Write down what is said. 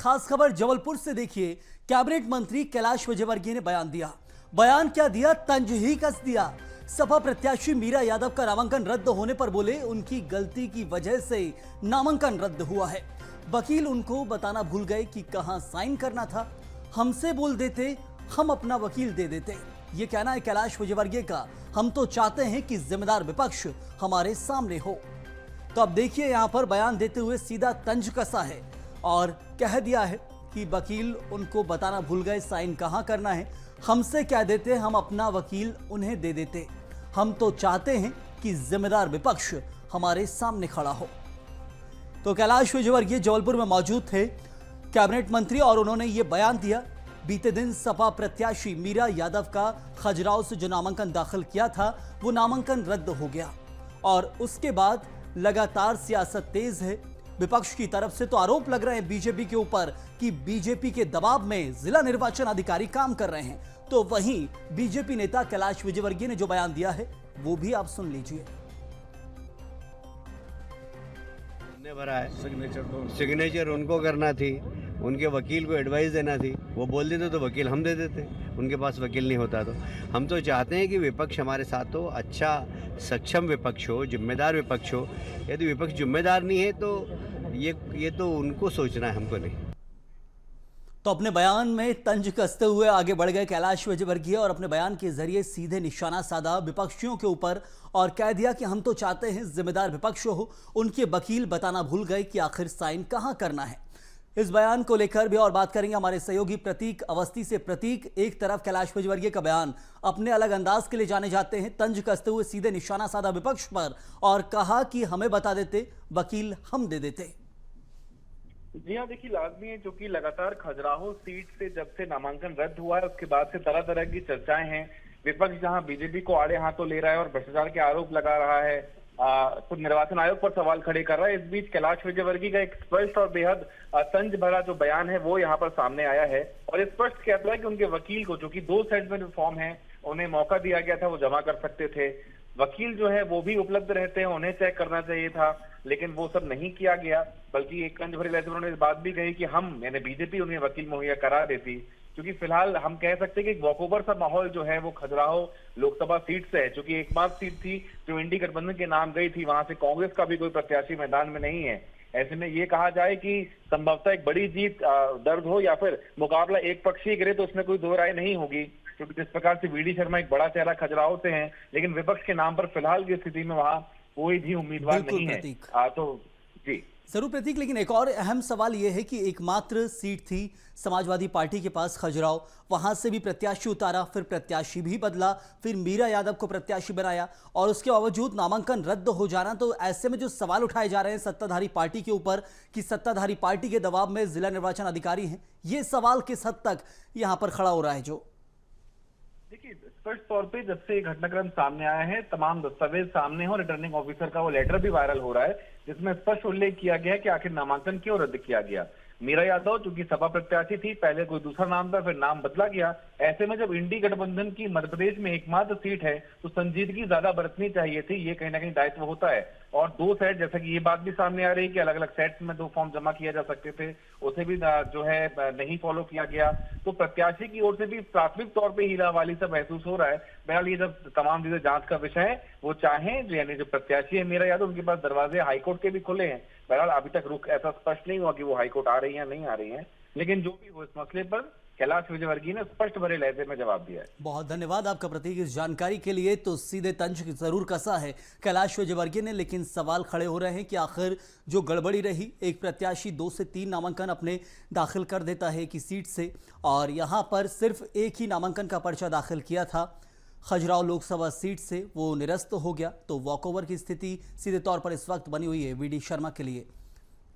खास खबर जबलपुर से देखिए। कैबिनेट मंत्री कैलाश विजयवर्गीय ने बयान दिया। बयान क्या दिया, तंज ही कस दिया। सपा प्रत्याशी मीरा यादव का नामांकन रद्द होने पर बोले उनकी गलती की वजह से नामांकन रद्द हुआ है। वकील उनको बताना भूल गए कि कहां साइन करना था। हमसे बोल देते, हम अपना वकील दे देते। ये कहना है कैलाश विजयवर्गीय का। हम तो चाहते हैं कि जिम्मेदार विपक्ष हमारे सामने हो। तो अब देखिए, यहां पर बयान देते हुए सीधा तंज कसा है और कह दिया है कि वकील उनको बताना भूल गए साइन कहां करना है। हमसे कह देते, हम अपना वकील उन्हें दे देते। हम तो चाहते हैं कि जिम्मेदार विपक्ष हमारे सामने खड़ा हो। तो कैलाश विजयवर्गीय जबलपुर में मौजूद थे कैबिनेट मंत्री और उन्होंने ये बयान दिया। बीते दिन सपा प्रत्याशी मीरा यादव का खजुराहो से जो नामांकन दाखिल किया था वो नामांकन रद्द हो गया और उसके बाद लगातार सियासत तेज है। विपक्ष की तरफ से तो आरोप लग रहे हैं बीजेपी के ऊपर कि बीजेपी के दबाव में जिला निर्वाचन अधिकारी काम कर रहे हैं। तो वहीं बीजेपी नेता कैलाश विजयवर्गीय ने जो बयान दिया है वो भी आप सुन लीजिए। भरा है सिग्नेचर उनको करना थी, उनके वकील को एडवाइस देना थी। वो बोल देते तो वकील हम दे देते, उनके पास वकील नहीं होता। तो हम तो चाहते हैं कि विपक्ष हमारे साथ हो, अच्छा सक्षम विपक्ष हो, जिम्मेदार विपक्ष हो। यदि विपक्ष जिम्मेदार नहीं है तो ये तो उनको सोचना है, हमको नहीं। तो अपने बयान में तंज कसते हुए आगे बढ़ गए कैलाश विजयवर्गीय और अपने बयान के जरिए सीधे निशाना साधा विपक्षियों के ऊपर और कह दिया कि हम तो चाहते हैं जिम्मेदार विपक्ष हो। उनके वकील बताना भूल गए कि आखिर साइन कहां करना है। इस बयान को लेकर भी और बात करेंगे हमारे सहयोगी प्रतीक अवस्थी से। प्रतीक, एक तरफ कैलाश विजयवर्गीय का बयान अपने अलग अंदाज के लिए जाने जाते हैं, तंज कसते हुए सीधे निशाना साधा विपक्ष पर और कहा कि हमें बता देते, वकील हम दे देते। जी हाँ, देखिए लाजमी है, क्योंकि लगातार खजुराहो सीट से जब से नामांकन रद्द हुआ है उसके बाद से तरह तरह की चर्चाएं हैं। विपक्ष जहां बीजेपी को आड़े हाथों ले रहा है और भ्रष्टाचार के आरोप लगा रहा है, खुद निर्वाचन आयोग पर सवाल खड़े कर रहा है। इस बीच कैलाश विजयवर्गीय का एक स्पष्ट और बेहद तंज भरा जो बयान है वो यहाँ पर सामने आया है और स्पष्ट कहता है कि उनके वकील को, जो कि 2 सेट में जो फॉर्म है उन्हें मौका दिया गया था, वो जमा कर सकते थे। वकील जो है वो भी उपलब्ध रहते हैं, उन्हें चेक करना चाहिए था, लेकिन वो सब नहीं किया गया। बल्कि एक तंज भरे लहजे में उन्होंने इस बात भी कही कि हम यानी बीजेपी उन्हें वकील मुहैया करा देती, क्योंकि फिलहाल हम कह सकते हैं कि वॉकओवर सा माहौल जो है वो खजुराहो लोकसभा सीट से है, क्योंकि एकमात्र सीट थी जो इंडी गठबंधन के नाम गई थी। वहां से कांग्रेस का भी कोई प्रत्याशी मैदान में नहीं है। ऐसे में ये कहा जाए कि संभवतः एक बड़ी जीत दर्ज हो या फिर मुकाबला एक पक्षीय गिरे तो उसमें कोई दो राय नहीं होगी, क्योंकि जिस प्रकार से वीडी शर्मा एक बड़ा चेहरा खजुराहो से है, लेकिन विपक्ष के नाम पर फिलहाल की स्थिति में वहां कोई भी उम्मीदवार नहीं है। तो जी जरूर प्रतीक, लेकिन एक और अहम सवाल यह है कि एकमात्र सीट थी समाजवादी पार्टी के पास खजुराहो, वहां से भी प्रत्याशी उतारा, फिर प्रत्याशी भी बदला, फिर मीरा यादव को प्रत्याशी बनाया और उसके बावजूद नामांकन रद्द हो जाना। तो ऐसे में जो सवाल उठाए जा रहे हैं सत्ताधारी पार्टी के ऊपर कि सत्ताधारी पार्टी के दबाव में जिला निर्वाचन अधिकारी हैं, ये सवाल किस हद तक यहां पर खड़ा हो रहा है? जो देखिए, स्पष्ट तौर पे जब से घटनाक्रम सामने आया है, तमाम दस्तावेज सामने हो, रिटर्निंग ऑफिसर का वो लेटर भी वायरल हो रहा है जिसमें स्पष्ट उल्लेख किया गया है कि आखिर नामांकन क्यों रद्द किया गया। मीरा यादव चूंकि सपा प्रत्याशी थी, पहले कोई दूसरा नाम था, फिर नाम बदला गया। ऐसे में जब इंडी गठबंधन की मध्य प्रदेश में एकमात्र सीट है तो संजीदगी ज्यादा बरतनी चाहिए थी, ये कहीं ना कहीं दायित्व होता है। और 2 सेट, जैसा कि ये बात भी सामने आ रही है कि अलग अलग सेट्स में 2 फॉर्म जमा किया जा सकते थे, उसे भी जो है नहीं फॉलो किया गया। तो प्रत्याशी की ओर से भी प्राथमिक तौर पर हीरावाली सा महसूस हो रहा है। बहरहाल ये जब तमाम चीजें जांच का विषय है, वो चाहें यानी जो प्रत्याशी है मीरा यादव, उनके पास दरवाजे हाईकोर्ट के भी खुले हैं। बहरहाल अभी तक रुख ऐसा स्पष्ट नहीं हुआ कि वो हाईकोर्ट आ रही है या नहीं आ रही है, लेकिन जो भी हो इस मसले पर कैलाश विजयवर्गीय ने स्पष्ट भरे लहजे में जवाब दिया है। बहुत धन्यवाद आपका प्रतीक इस जानकारी के लिए। तो सीधे तंज जरूर कसा है कैलाश विजयवर्गीय ने, लेकिन सवाल खड़े हो रहे हैं कि आखिर जो गड़बड़ी रही, एक प्रत्याशी 2 से 3 नामांकन अपने दाखिल कर देता है कि सीट से, और यहां पर सिर्फ एक ही नामांकन का पर्चा दाखिल किया था खजुराहो लोकसभा सीट से, वो निरस्त हो गया। तो वॉकओवर की स्थिति सीधे तौर पर इस वक्त बनी हुई है वीडी शर्मा के लिए।